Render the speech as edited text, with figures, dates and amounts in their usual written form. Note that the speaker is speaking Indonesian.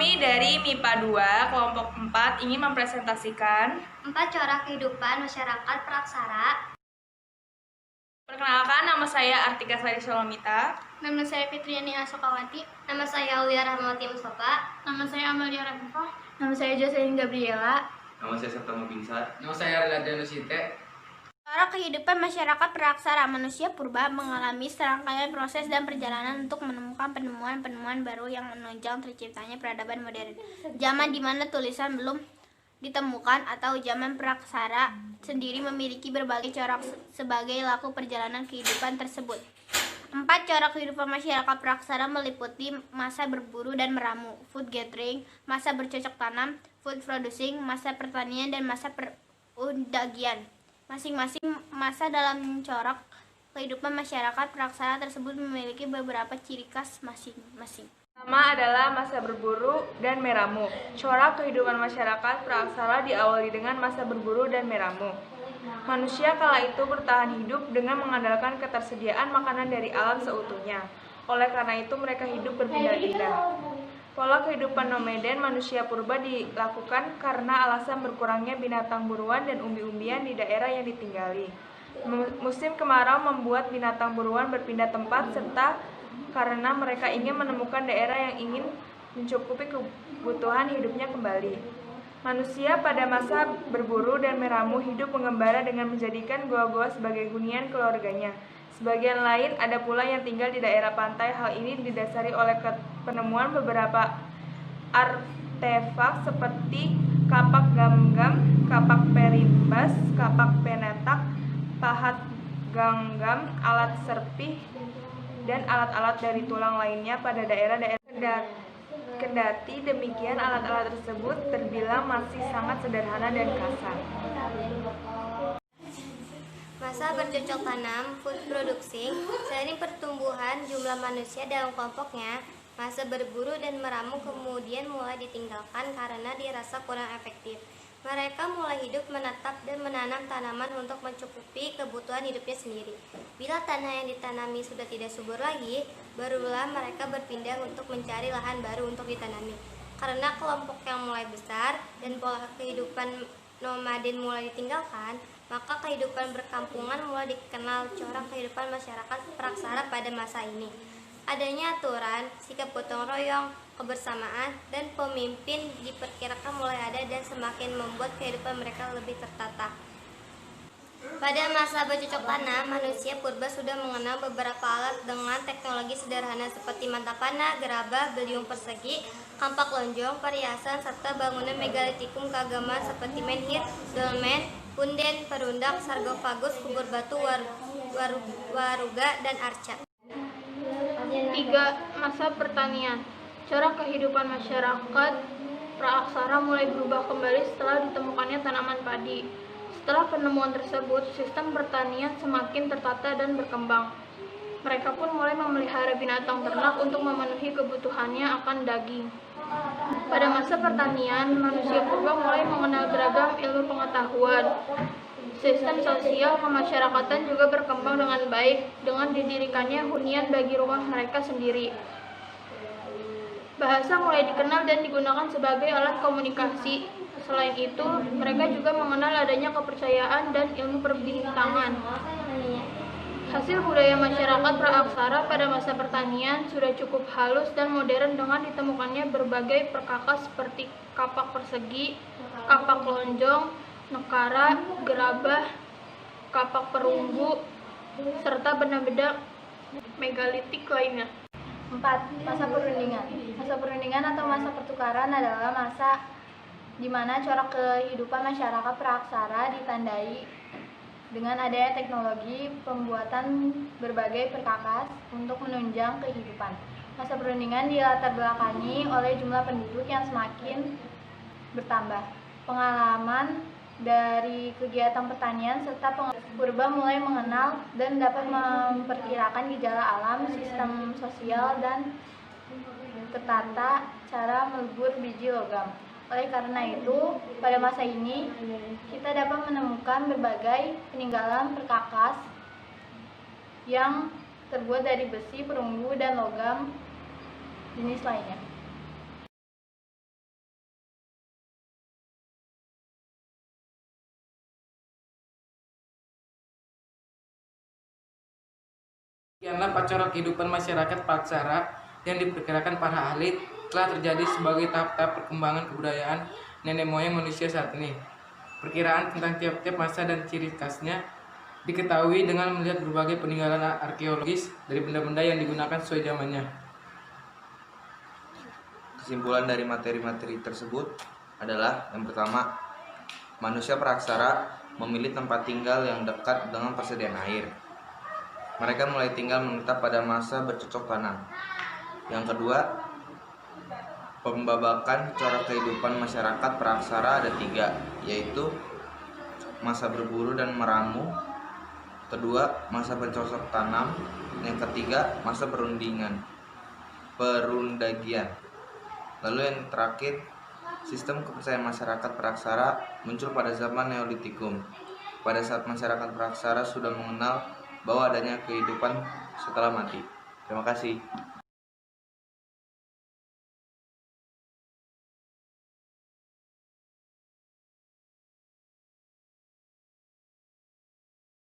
Kami dari MIPA 2, kelompok 4 ingin mempresentasikan 4 corak kehidupan masyarakat Praksara. Perkenalkan, nama saya Artika Sari Solomita. Nama saya Fitriani Asokawati. Nama saya Aulia Rahmawati Mustafa. Nama saya Amalia Rafifah. Nama saya Jocelyn Gabriela. Nama saya Septa Mubinsar. Nama saya Radana Site. Corak kehidupan masyarakat Praksara. Manusia purba mengalami serangkaian proses dan perjalanan untuk menemukan penemuan-penemuan baru yang menunjang terciptanya peradaban modern. Zaman di mana tulisan belum ditemukan atau zaman Praksara sendiri memiliki berbagai corak sebagai laku perjalanan kehidupan tersebut. 4 corak kehidupan masyarakat Praksara meliputi masa berburu dan meramu, food gathering, masa bercocok tanam, food producing, masa pertanian, dan masa perundagian. Masing-masing masa dalam corak kehidupan masyarakat Praksara tersebut memiliki beberapa ciri khas masing-masing. Pertama adalah masa berburu dan meramu. Corak kehidupan masyarakat Praksara diawali dengan masa berburu dan meramu. Manusia kala itu bertahan hidup dengan mengandalkan ketersediaan makanan dari alam seutuhnya. Oleh karena itu mereka hidup berpindah-pindah. Pola kehidupan nomaden manusia purba dilakukan karena alasan berkurangnya binatang buruan dan umbi-umbian di daerah yang ditinggali. Musim kemarau membuat binatang buruan berpindah tempat serta karena mereka ingin menemukan daerah yang ingin mencukupi kebutuhan hidupnya kembali. Manusia pada masa berburu dan meramu hidup mengembara dengan menjadikan goa-goa sebagai hunian keluarganya. Sebagian lain ada pula yang tinggal di daerah pantai. Hal ini didasari oleh penemuan beberapa artefak seperti kapak gam-gam, kapak perimbas, kapak penetak, pahat ganggam, alat serpih, dan alat-alat dari tulang lainnya pada daerah-daerah. Kendati demikian, alat-alat tersebut terbilang masih sangat sederhana dan kasar. Masa bercocok tanam, food producing, seiring pertumbuhan jumlah manusia dalam kelompoknya, masa berburu dan meramu kemudian mulai ditinggalkan karena dirasa kurang efektif. Mereka mulai hidup menatap dan menanam tanaman untuk mencukupi kebutuhan hidupnya sendiri. Bila tanah yang ditanami sudah tidak subur lagi, barulah mereka berpindah untuk mencari lahan baru untuk ditanami. Karena kelompok yang mulai besar dan pola kehidupan nomaden mulai ditinggalkan, maka kehidupan berkampungan mulai dikenal corak kehidupan masyarakat Praksara pada masa ini. Adanya aturan, sikap gotong royong, kebersamaan, dan pemimpin diperkirakan mulai ada dan semakin membuat kehidupan mereka lebih tertata. Pada masa bercocok tanam, manusia purba sudah mengenal beberapa alat dengan teknologi sederhana seperti mantapana, gerabah, beliung persegi, kampak lonjong, perhiasan, serta bangunan megalitikum keagamaan seperti menhir, dolmen, punden, perundak, sarkofagus, kubur batu, waruga, dan arca. 3. Masa pertanian. Corak kehidupan masyarakat Praksara mulai berubah kembali setelah ditemukannya tanaman padi. Setelah penemuan tersebut, sistem pertanian semakin tertata dan berkembang. Mereka pun mulai memelihara binatang ternak untuk memenuhi kebutuhannya akan daging. Pada masa pertanian, manusia purba mulai mengenal beragam ilmu pengetahuan. Sistem sosial kemasyarakatan juga berkembang dengan baik dengan didirikannya hunian bagi rumah mereka sendiri. Bahasa mulai dikenal dan digunakan sebagai alat komunikasi. Selain itu, mereka juga mengenal adanya kepercayaan dan ilmu perbintangan. Hasil budaya masyarakat Praksara pada masa pertanian sudah cukup halus dan modern dengan ditemukannya berbagai perkakas seperti kapak persegi, kapak lonjong, nekara, gerabah, kapak perunggu, serta benda-benda megalitik lainnya. 4. Masa perundingan. Masa perundingan atau masa pertukaran adalah masa di mana corak kehidupan masyarakat Praksara ditandai dengan adanya teknologi pembuatan berbagai perkakas untuk menunjang kehidupan. Masa perundingan dilatar belakangi oleh jumlah penduduk yang semakin bertambah, pengalaman dari kegiatan pertanian, serta purba mulai mengenal dan dapat memperkirakan gejala alam, sistem sosial, dan tertata cara melebur biji logam. Oleh karena itu, pada masa ini kita dapat menemukan berbagai peninggalan perkakas yang terbuat dari besi, perunggu, dan logam jenis lainnya. Demikianlah corak kehidupan masyarakat Praksara yang diperkirakan para ahli telah terjadi sebagai tahap-tahap perkembangan kebudayaan nenek moyang manusia saat ini. Perkiraan tentang tiap-tiap masa dan ciri khasnya diketahui dengan melihat berbagai peninggalan arkeologis dari benda-benda yang digunakan sesuai zamannya. Kesimpulan dari materi-materi tersebut adalah yang pertama, manusia Praksara memilih tempat tinggal yang dekat dengan persediaan air. Mereka mulai tinggal menetap pada masa bercocok tanam. Yang kedua, pembabakan corak kehidupan masyarakat Praksara ada 3, yaitu masa berburu dan meramu, kedua masa bercocok tanam, yang ketiga masa perundagian. Lalu yang terakhir, sistem kepercayaan masyarakat Praksara muncul pada zaman Neolitikum, pada saat masyarakat Praksara sudah mengenal bahwa adanya kehidupan setelah mati. Terima kasih.